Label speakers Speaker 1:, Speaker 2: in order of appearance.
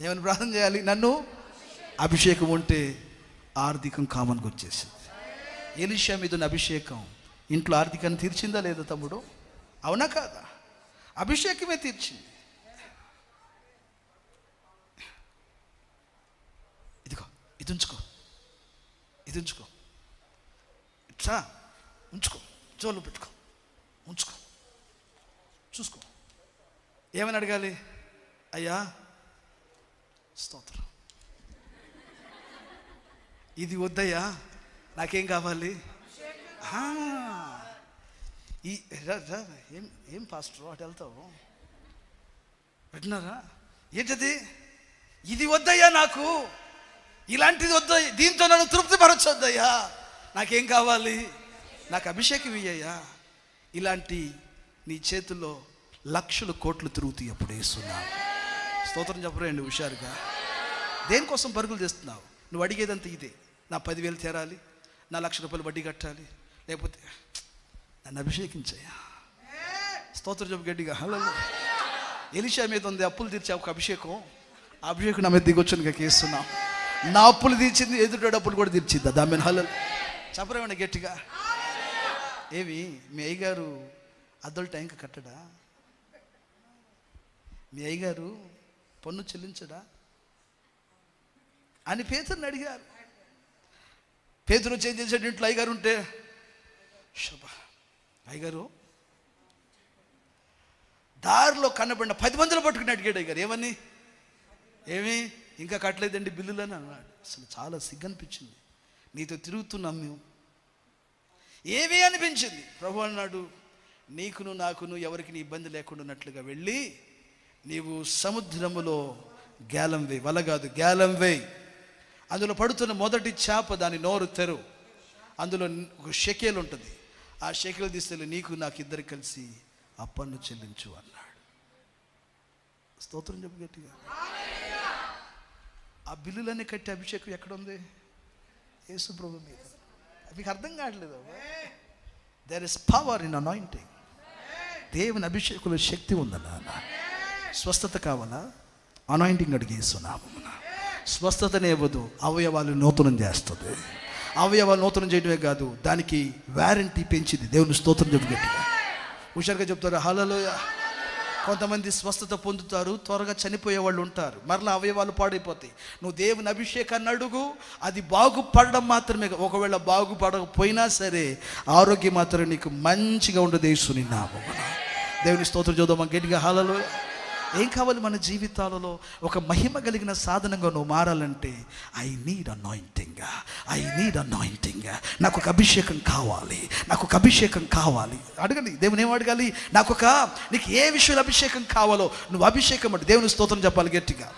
Speaker 1: ఏమని ప్రార్థన చేయాలి? నన్ను అభిషేకం ఉంటే ఆర్థికం కామన్గా వచ్చేసింది. ఎలీషా మీద ఉన్న అభిషేకం ఇంట్లో ఆర్థికాన్ని తీర్చిందా లేదా తమ్ముడు? అవునా కాదా? అభిషేకమే తీర్చింది. ఇదిగో ఇది ఉంచుకో, ఇది ఉంచుకో, ఇట్లా ఉంచుకో, జోలు పెట్టుకో, ఉంచుకో, చూసుకో. ఏమని అడగాలి? అయ్యా స్తోత్రం, ఇది వద్దయ్యా, నాకేం కావాలి? ఏం పాస్టర్ అటు వెళ్తావు పెట్టినారా? ఏంటది? ఇది వద్దయ్యా, నాకు ఇలాంటిది వద్ద, దీంతో నన్ను తృప్తిపరచొద్దయ్యా, నాకేం కావాలి? నాకు అభిషేకం ఇయ్యయ్యా. ఇలాంటి నీ చేతుల్లో లక్షలు కోట్లు తిరుగుతాయి అప్పుడు వేస్తున్నావు. స్తోత్రం చెప్పరండి హుషారుగా. దేనికోసం పరుగులు చేస్తున్నావు? నువ్వు అడిగేదంతా ఇదే, నా 10,000 తీరాలి, నా ₹1,00,000 వడ్డీ కట్టాలి, లేకపోతే నన్ను అభిషేకించయ్యా. స్తోత్రం చెప్పు గట్టిగా. హల్లెలూయా. ఎలీషా మీద ఉంది అప్పులు తీర్చే ఒక అభిషేకం. ఆ అభిషేకం నా మీద దిగొచ్చునిగా కేస్తున్నావు. నా అప్పులు తీర్చింది, ఎదుటి డబ్బులు కూడా తీర్చిద్దా దాని మీద. హల్లెలూయా చెప్పరేమండి గట్టిగా. ఏమి మీ అయ్యగారు అద్దలు టైంకి కట్టడా? మీ అయ్యగారు పన్ను చెల్లించడా అని పేతురుని అడిగారు. పేతురు చేంజ్ చేసాడు. ఇంట్లో అయ్యగారు ఉంటే శోభా, అయ్యగారు దారిలో కనబడిన 10 మందిలో పట్టుకుని అడిగాడు అయ్యగారు. ఏమని? ఏమి ఇంకా కట్టలేదండి బిల్లులని అన్నాడు. అసలు చాలా సిగ్గనిపించింది. నీతో తిరుగుతున్నాం మేము, ఏమీ అనిపించింది. ప్రభు అన్నాడు, నీకును నాకును ఎవరికి నీ ఇబ్బంది లేకుండా ఉన్నట్లుగా వెళ్ళి నీవు సముద్రములో గేలం వేయి, వల కాదు గేలం వేయి, అందులో పడుతున్న మొదటి చేప దాని నోరు తెరు, అందులో ఒక షెకేల్ ఉంటుంది, ఆ షెకేల్ తీసుకెళ్ళి నీకు నాకు ఇద్దరు కలిసి ఆ పన్ను చెల్లించు అన్నాడు. స్తోత్రం చెప్పు గట్టిగా. ఆ బిల్లులన్నీ కట్టి అభిషేకం ఎక్కడుంది? యేసు ప్రభు మీద. మీకు అర్థం కావట్లేదు. There is power in anointing. దేవుని అభిషేకంలో శక్తి ఉందన్న. స్వస్థత కావాలా? అనాయింటింగ్ అడిగేస్తున్నాము. స్వస్థతనే ఇవ్వదు, అవయవాలు నూతనం చేస్తుంది. అవయవాలు నూతనం చేయడమే కాదు, దానికి వారంటీ పెంచింది. దేవుని స్తోత్రం చెప్పు గట్టిగా. హుషారుగా చెప్తారు హల్లెలూయా. కొంతమంది స్వస్థత పొందుతారు, త్వరగా చనిపోయే వాళ్ళు ఉంటారు, మరలా అవయవాలు పాడైపోతాయి. నువ్వు దేవుని అభిషేకాన్ని అడుగు, అది బాగుపడడం మాత్రమే. ఒకవేళ బాగుపడకపోయినా సరే ఆరోగ్యం మాత్రం నీకు మంచిగా ఉండదు. యేసుని నామమున దేవుని స్తోత్రం చూద్దాం గట్టిగా. హల్లెలూయా. ఏం కావాలి మన జీవితాలలో? ఒక మహిమ కలిగిన సాధనంగా నువ్వు మారాలంటే I need anointing, I need anointing. నాకు ఒక అభిషేకం కావాలి, నాకు ఒక అభిషేకం కావాలి. అడగండి దేవుని ఏం అడగాలి? నీకు ఏ విషయంలో అభిషేకం కావాలో నువ్వు అభిషేకం అంటే దేవుని స్తోత్రం చెప్పాలి గట్టిగా.